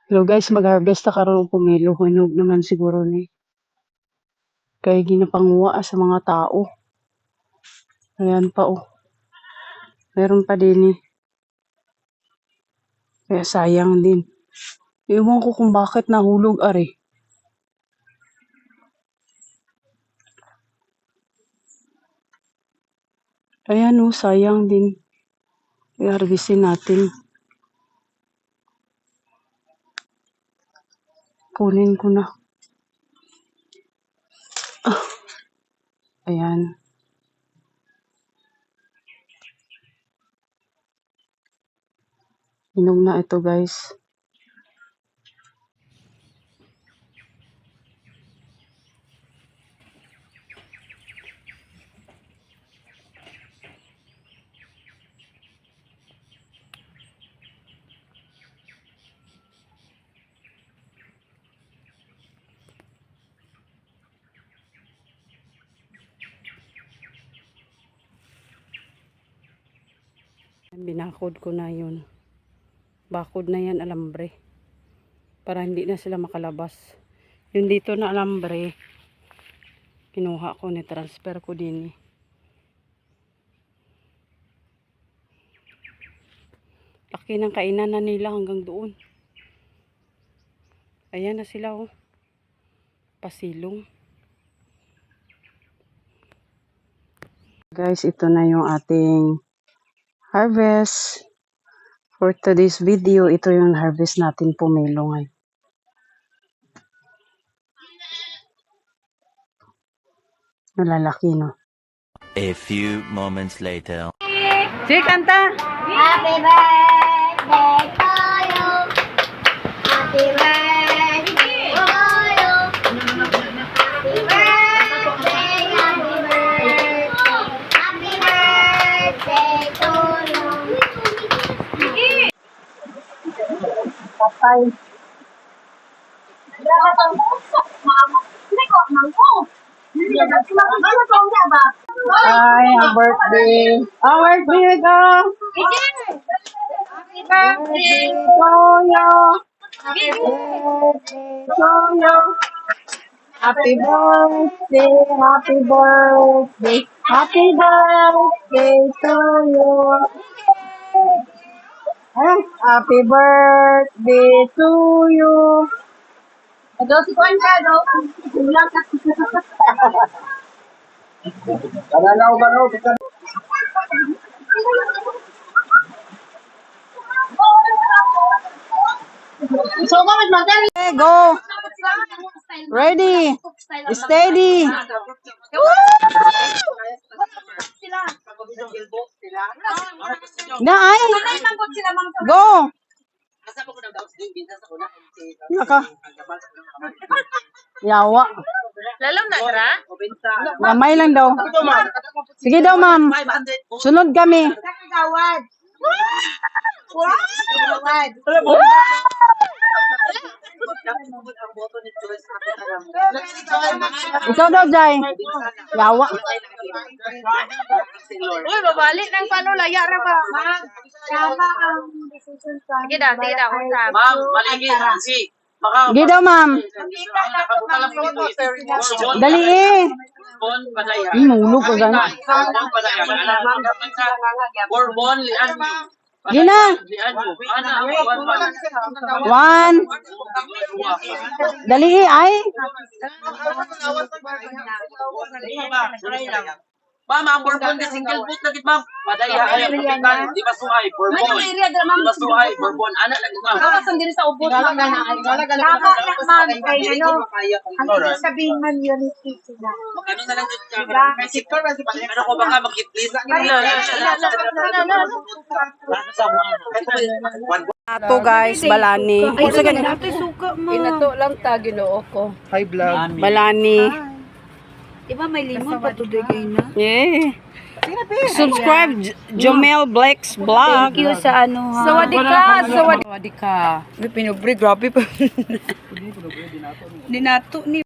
Hello guys, mag-harvest na karon pumilo. Hinog naman siguro ni. Kaya ginapanguha sa mga tao. Ayan pa oh. Meron pa din eh. Kaya sayang din. Ewan ko kung bakit nahulog are. Ayan oh, sayang din. I-harvestin natin. Kunin ko na. Ah. Ayan. Hinog na ito guys. Binakod ko na yun. Bakod na yan alambre. Para hindi na sila makalabas. Yung dito na alambre, kinuha ko, transfer ko din eh. Laki ng kainan na nila hanggang doon. Ayan na sila oh. Pasilong. Guys, ito na yung ating harvest. For today's video, ito yung harvest natin pumilo ngayon. Malalaki no. A few moments later. Sige, kanta! Happy birthday to you. Happy birthday to you. Happy birthday, happy birthday. Happy birthday to you. Patay. Ay, ang birthday. Ang birthday ko! Happy birthday. Toyo! Happy birthday, Toyo! Happy birthday, happy birthday, happy birthday to you. Ay, happy birthday to you. Ado si Concha, do. Ulang ka. Kalalaw ba no? So, kamad magdali. Go! Ready! Steady! Na ay! Go! Naka. Yawa. Lalo na, Dra? Gamay lang daw. Sige daw, ma'am. Sunod kami. Gawad. Gawad. Ikaw daw, Jai. Yawa. Uy, babalik ng panulaya ra ba? Tama ang decision sa. Sige daw, usap. Ma'am, maligid. Si. Sige daw, ma'am. Dali eh. Bon, padaya. Mulog ko gano'n. Bon, padaya. Bourbon, lian mo. Gina. Lian mo. Ana, One. Dali eh, ay. Ma'am, ang Bourbon na single boot na ma'am. Padaya, ayaw kapitan. Di ba suhay? Bourbon. Di ba suhay? Bourbon. Ana, lagi ma'am. Kapag din sa ubos lang na. Tama na, ma'am. Kay ano, ang ibig sabihin man unity sila. Ano na lang dito ka? Ano ko baka mag-please? Ato guys, balani. Ay, sa ganun. Ito suka mo. Inato lang ta ginoo ko. Hi vlog. Balani. Diba may limon pa today kayo na? Yeah. Subscribe Jomel Black's vlog. Thank you sa ano ha. Sawadika, sawadika. May pinubri, grabe pa. Dinato ni